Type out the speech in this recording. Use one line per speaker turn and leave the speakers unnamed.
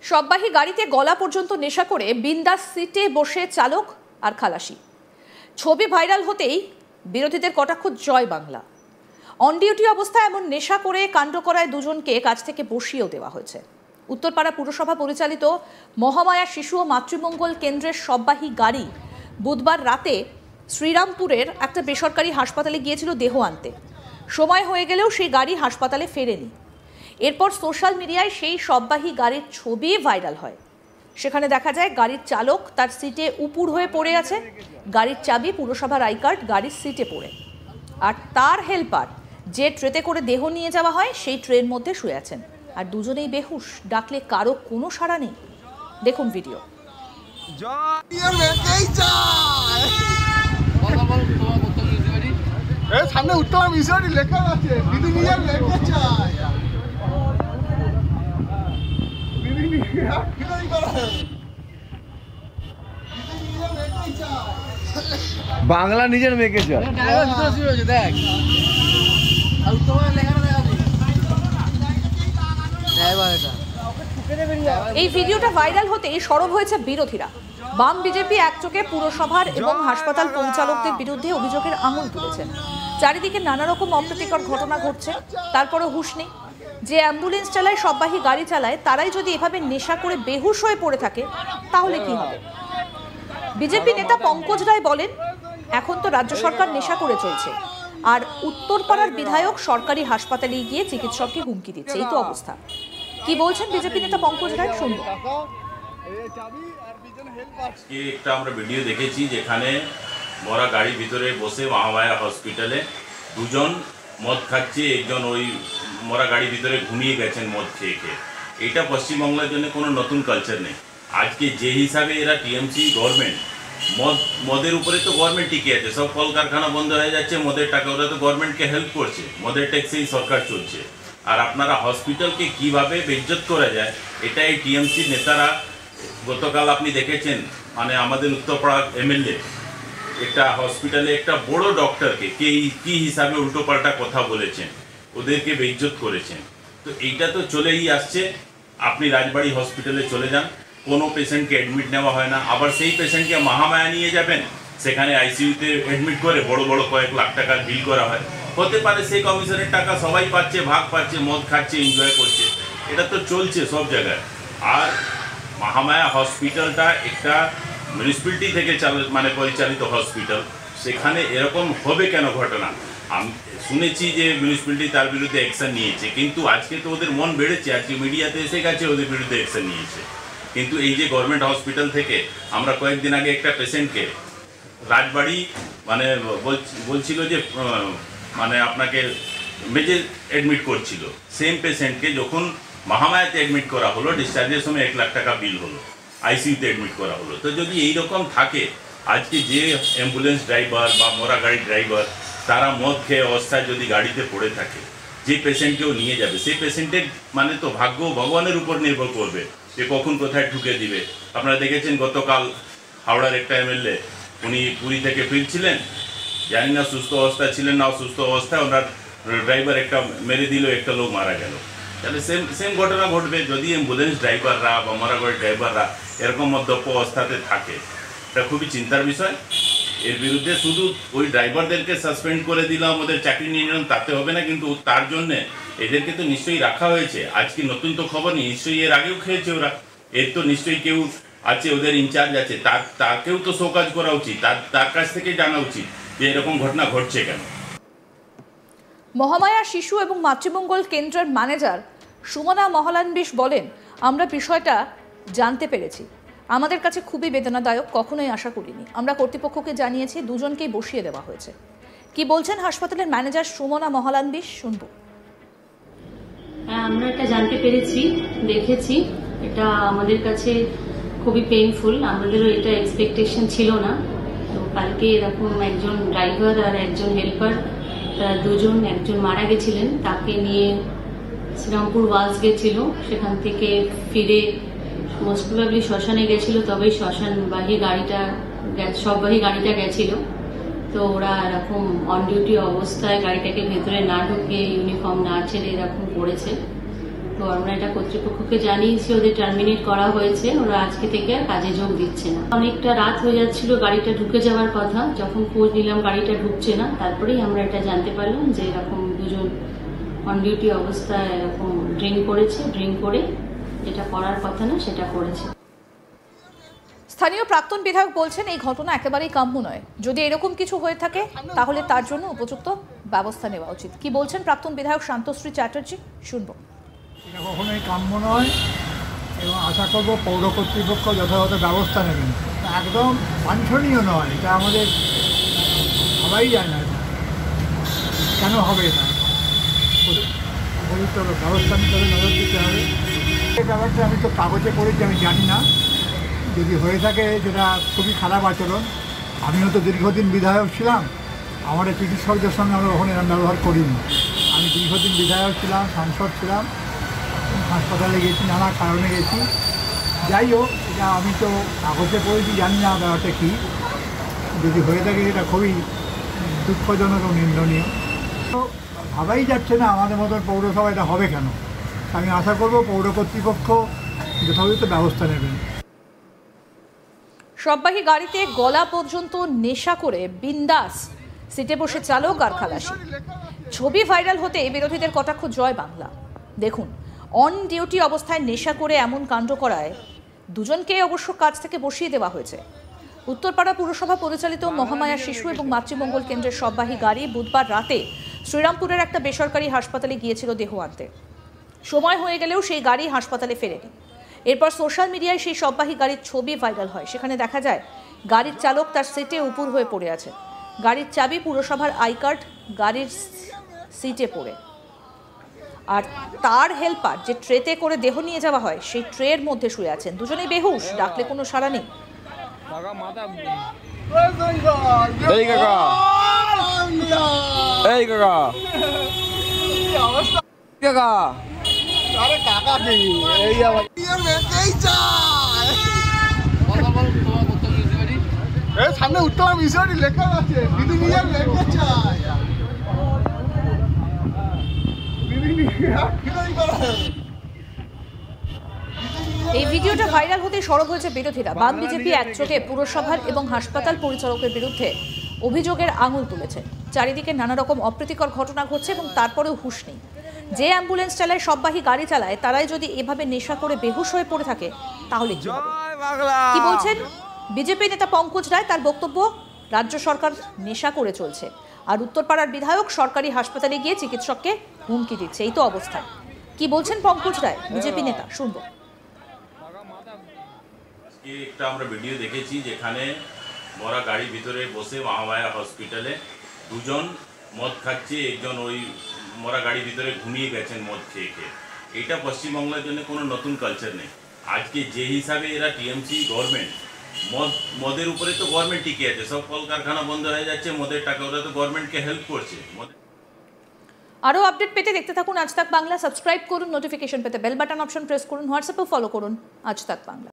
সববাহী গাড়িতে গলা পর্যন্ত নেশা করে বিন্দাস সিটে বসে চালক আর খালাসি। ছবি ভাইরাল হতেই বিরোধীদের কটাক্ষ জয় বাংলা। অন ডিউটি অবস্থায় এমন নেশা করে কাণ্ড করায় দুজনকে কাজ থেকে বসিয়েও দেওয়া হয়েছে। উত্তরপাড়া পুরসভা পরিচালিত মহামায়া শিশু ও মাতৃমঙ্গল কেন্দ্রের সববাহী গাড়ি বুধবার রাতে শ্রীরামপুরের একটা বেসরকারি হাসপাতালে গিয়েছিল দেহ আনতে। সময় হয়ে গেলেও সেই গাড়ি হাসপাতালে ফেরেনি। এরপর সোশ্যাল মিডিয়ায় সেই সববাহী গাড়ির ছবি ভাইরাল হয়। সেখানে দেখা যায় গাড়ির চালক তার সিটে উপুড় হয়ে পড়ে আছে, গাড়ির চাবি পুরসভার আই কার্ড গাড়ির সিটে পড়ে, আর তার হেল্পার যে ট্রেতে করে দেহ নিয়ে যাওয়া হয় সেই ট্রের মধ্যে শুয়ে আছেন। আর দুজনেই বেহুশ, ডাকলে কারো কোনো সাড়া নেই। দেখুন ভিডিও।
সামনে উত্তম মিশরি লেখা আছে, দিদি নিজের লেখা চাই।
বাংলা নিজের মেয়েকে চাই। দেখ
এই ভিডিওটা ভাইরাল হতেই সরব হয়েছে বিরোধীরা। বাম বিজেপি একচোখে পুরসভার এবং হাসপাতাল পরিচালকদের বিরুদ্ধে অভিযোগের আঙুল তুলেছেন। চারিদিকে নানা রকম অপ্রীতিকর ঘটনা ঘটছে, তারপরও হুঁশ নেই। যে অ্যাম্বুলেন্স চালায়, সববাহী গাড়ি চালায়, তারাই যদি এভাবে নেশা করে বেহুশ হয়ে পড়ে থাকে তাহলে কি হবে? বিজেপি নেতা পঙ্কজ রায় বলেন, এখন তো রাজ্য সরকার নেশা করে চলছে, আর উত্তরপাড়ার বিধায়ক সরকারি হাসপাতালে গিয়ে চিকিৎসককে হুমকি দিচ্ছে। এই তো অবস্থা। কি বলছেন বিজেপি নেতা পঙ্কজ রায়, শুনবো।
একটা আমরা ভিডিও দেখেছি যেখানে মরা গাড়ির ভিতরে বসে মহামায়া হসপিটালে দুজন মদ খাচ্ছে, একজন ওই মরা গাড়ির ভিতরে ঘুমিয়ে গেছেন মদ খেয়ে খেয়ে। এটা পশ্চিমবাংলার জন্য কোনো নতুন কালচার নেই। আজকে যে হিসাবে এরা টিএমসি গভর্নমেন্ট মদের উপরে তো গভর্নমেন্ট টিকে আছে, সব কলকারখানা বন্ধ হয়ে যাচ্ছে, মদের টাকা ওরা তো গভর্নমেন্টকে হেল্প করছে, মদের ট্যাক্সেই সরকার চলছে। আর আপনারা হসপিটালকে কিভাবে বেইজ্জত করা যায় এটা এই টিএমসি নেতারা, গতকাল আপনি দেখেছেন মানে আমাদের উত্তরপাড়া এমএলএ একটা হসপিটালে একটা বড় ডক্টরকে কি হিসাবে উল্টোপাল্টা কথা বলেছেন, ওদেরকে বেইজ্জত করেছেন। তো এইটা তো চলেই আসছে। আপনি রাজবাড়ি হসপিটালে চলে যান, কোনো পেশেন্টকে অ্যাডমিট নেওয়া হয় না, আবার সেই পেশেন্টকে মহামায়া নিয়ে যাবেন, সেখানে আইসিইউতে অ্যাডমিট করে বড় বড় কয়েক লাখ টাকার বিল করা হয়। হতে পারে সেই কমিশনের টাকা সবাই পাচ্ছে, ভাগ পাচ্ছে, মদ খাচ্ছে, এনজয় করছে। এটা তো চলছে সব জায়গায়। আর মহামায়া হসপিটালটা একটা মিউনিসিপ্যালিটি থেকে পরিচালিত হসপিটাল, সেখানে এরকম হবে কেন ঘটনা? আমি শুনেছি যে মিউনিসিপ্যালিটি তার বিরুদ্ধে অ্যাকশন নিয়েছে, কিন্তু আজকে তো ওদের মন বেড়েছে, আজকে মিডিয়াতে এসে গেছে ওদের বিরুদ্ধে অ্যাকশন নিয়েছে। কিন্তু এই যে গভর্নমেন্ট হসপিটাল থেকে আমরা কয়েকদিন আগে একটা পেশেন্টকে রাজবাড়ি বলছিল যে আপনাকে মেজে অ্যাডমিট করছিল, সেম পেশেন্টকে যখন মহামায়াতে অ্যাডমিট করা হলো, ডিসচার্জের সময় 1 লাখ টাকা বিল হলো, আইসিইউতে অ্যাডমিট করা হলো। তো যদি এইরকম থাকে, আজকে যে অ্যাম্বুলেন্স ড্রাইভার বা মোরা গাড়ির ড্রাইভার তারা মদ খেয়ে অবস্থায় যদি গাড়িতে পড়ে থাকে, যে পেশেন্টকেও নিয়ে যাবে সেই পেশেন্টের তো ভাগ্য ভগবানের উপর নির্ভর করবে যে কখন কোথায় ঢুকে দিবে। আপনারা দেখেছেন গতকাল হাওড়ার একটা এমএলএ, উনি পুরী থেকে ফিরছিলেন, জানি না সুস্থ অবস্থায় ছিলেন না অসুস্থ অবস্থায়, ওনার ড্রাইভার একটা মেরে দিল, একটা লোক মারা গেল। তাহলে সেম ঘটনা ঘটবে যদি অ্যাম্বুলেন্স ড্রাইভাররা বা মোরা গাড়ির ড্রাইভাররা এরকম মদ্যপ অবস্থাতে থাকে। এটা খুবই চিন্তার বিষয়। এর বিরুদ্ধে শুধু ওই ড্রাইভারদেরকে সাসপেন্ড করে দিলাম, ওদের চাকরি নিয়ে নিলাম, তাতে হবে না, কিন্তু তার জন্যে এদেরকে তো নিশ্চয়ই রাখা হয়েছে। আজকে নতুন তো খবর নেই, নিশ্চয়ই এর আগেও খেয়েছে ওরা, এর তো নিশ্চয়ই কেউ আছে, ওদের ইনচার্জ আছে, তাকেও তো শোকাজ করা উচিত, তার কাছ থেকে জানা উচিত যে এরকম ঘটনা ঘটছে কেন।
মহামায়া শিশু এবং মাতৃমঙ্গল কেন্দ্রের ম্যানেজার সুমনা মহলানবিশ বলেন, আমরা বিষয়টা জানতে পেরেছি, আমাদের কাছে খুবই বেদনাদায়ক, কখনোই আশা করিনি। আমরা কর্তৃপক্ষকে জানিয়েছি, দুজনকেই বসিয়ে দেওয়া হয়েছে। কি বলছেন হাসপাতালের ম্যানেজার সুমনা মহলানবিশ, শুনবো।
আমরা এটা জানতে পেরেছি, দেখেছি, এটা আমাদের কাছে খুবই পেইনফুল। আমাদেরও এটা এক্সপেকটেশন ছিল না। তো কালকে এরকম একজন ড্রাইভার আর একজন হেল্পার, দুজন, একজন মারা গেছিলেন, তাকে নিয়ে শ্রীরামপুর ওয়ালস গেছিল, সেখান থেকে ফিরে মোস্ট প্রবাবলি শ্মশানে গেছিল, তবেই শ্মশানবাহী গাড়িটা সববাহী গাড়িটা গেছিল। তো ওরা এরকম অন ডিউটি অবস্থায় গাড়িটাকে ভেতরে না ঢুকিয়ে ইউনিফর্ম না ছেড়ে এরকম করেছে। তো আমরা এটা কর্তৃপক্ষকে জানিয়েছি, ওদের টার্মিনেট করা হয়েছে, ওরা আজকে থেকে আর কাজে যোগ দিচ্ছে না। অনেকটা রাত হয়ে যাচ্ছিল, গাড়িটা ঢুকে যাওয়ার কথা, যখন খোঁজ নিলাম গাড়িটা ঢুকছে না, তারপরেই আমরা এটা জানতে পারলাম যে এরকম দুজন অন ডিউটি অবস্থায় এরকম ড্রিঙ্ক করেছে, ড্রিঙ্ক করে যেটা করার কথা না সেটা করেছে।
স্থানীয় প্রাক্তন বিধায়ক বলছেন এই ঘটনা একেবারেই কাম্য নয়, যদি এরকম কিছু হয়ে থাকে তাহলে তার জন্য উপযুক্ত ব্যবস্থা নেওয়া উচিত। কি বলছেন প্রাক্তন বিধায়ক শান্তশ্রী চ্যাটার্জি, শুনবো।
এটা কখনোই কাম্য নয় এবং আশা করব পৌর কর্তৃপক্ষ যথাযথ ব্যবস্থা নেবেন। একদম বাঞ্ছনীয় নয়, এটা আমাদের ভাবাই যায় না। কেন হবে এটা? উপযুক্ত ব্যবস্থা নিতে হবে, নজর দিতে হবে। এই ব্যাপারটা আমি তো কাগজে পড়েছি, আমি জানি না। যদি হয়ে থাকে যেটা খুবই খারাপ আচরণ। আমিও তো দীর্ঘদিন বিধায়ক ছিলাম, আমার চিকিৎসকদের সঙ্গে আমরা কখনো এরকম ব্যবহার করিনি। আমি দীর্ঘদিন বিধায়ক ছিলাম, সাংসদ ছিলাম, হাসপাতালে গেছি, নানা কারণে গেছি। যাই হোক, এটা আমি তো কাগজে পড়েছি, জানি না ব্যাপারটা কী। যদি হয়ে থাকে এটা খুবই দুঃখজনক ও নিন্দনীয়। তো ভাবাই যাচ্ছে না আমাদের মতন পৌরসভা এটা হবে কেন। আমি আশা করব পৌর কর্তৃপক্ষ যথাযথ ব্যবস্থা নেবেন।
সববাহী গাড়িতে গলা পর্যন্ত নেশা করে বিন্দাস সিটে বসে চালক আর খালাসি। ছবি ভাইরাল হতে বিরোধীদের কটাক্ষ জয় বাংলা। দেখুন, অন ডিউটি অবস্থায় নেশা করে এমন কাণ্ড করায় দুজনকে অবশ্য কাজ থেকে বসিয়ে দেওয়া হয়েছে। উত্তরপাড়া পুরসভা পরিচালিত মহামায়া শিশু এবং মাতৃমঙ্গল কেন্দ্রের সববাহী গাড়ি বুধবার রাতে শ্রীরামপুরের একটা বেসরকারি হাসপাতালে গিয়েছিল দেহ আনতে। সময় হয়ে গেলেও সেই গাড়ি হাসপাতালে ফেরেনি। এরপর সোশ্যাল মিডিয়ায় সেই সববাহী গাড়ির ছবি ভাইরাল হয়। সেখানে দেখা যায় গাড়ির চালক তার সিটে উপুর হয়ে পড়ে আছে। গাড়ির চাবি, পুরসভার আই কার্ড গাড়ির সিটে পড়ে, আর তার হেল্পার যে ট্রেতে করে দেহ নিয়ে যাওয়া হয় সেই ট্রের মধ্যে শুয়ে আছেন। দুজনেই বেহুশ, ডাকলে কোনো সাড়া নেই।
এই কাকা, এই কাকা, কাকা,
আরে কাকা কি এই আমার মেকেই চায়। এই সামনে উত্তম মিশরি লেখা আছে, দিদি নিয়ে মেকে চায়। দিদি নিয়ে কি করে?
এই ভিডিওটা ভাইরাল হতে সরব হয়েছে বিরোধীরা। বাম বিজেপি একযোগে পুরসভার এবং হাসপাতাল পরিচালকের বিরুদ্ধে অভিযোগের আঙুল তুলেছে। চারিদিকে নানা রকম অপ্রীতিকর ঘটনা ঘটছে এবং তারপরেও হুঁশ নেই। যে অ্যাম্বুলেন্স চালায়, সববাহী গাড়ি চালায়, তারাই যদি এভাবে নেশা করে বেহুশ হয়ে পড়ে থাকে তাহলে কি হবে? কি বলছেন বিজেপি নেতা পঙ্কজ রায়? তার বক্তব্য, রাজ্য সরকার নেশা করে চলছে আর উত্তরপাড়ার বিধায়ক সরকারি হাসপাতালে গিয়ে চিকিৎসককে হুমকি দিচ্ছে। এই তো অবস্থা। কি বলছেন পঙ্কজ রায়, বিজেপি নেতা, শুনবো।
একটা আমরা ভিডিও দেখেছি যেখানে মরা গাড়ির ভিতরে বসে মহামায়া হসপিটালে দুজন মদ খাচ্ছে, একজন ওই মরা গাড়ির ভিতরে ঘুমিয়ে গেছেন মদ খেয়ে খেয়ে। এটা পশ্চিমবাংলার জন্য কোনো নতুন কালচার নেই। আজকে যে হিসাবে এরা টিএমসি গভর্নমেন্ট, মদের উপরে তো গভর্নমেন্ট টিকে আছে, সব কলকারখানা বন্ধ হয়ে যাচ্ছে, মদের টাকা ওরা তো গভর্নমেন্টকে হেল্প করছে।
আরও আপডেট পেতে দেখতে থাকুন আজ তাক বাংলা। সাবস্ক্রাইব করুন, নোটিফিকেশন পেতে বেল বাটন অপশন প্রেস করুন, হোয়াটসঅ্যাপেও ফলো করুন আজ তাক বাংলা।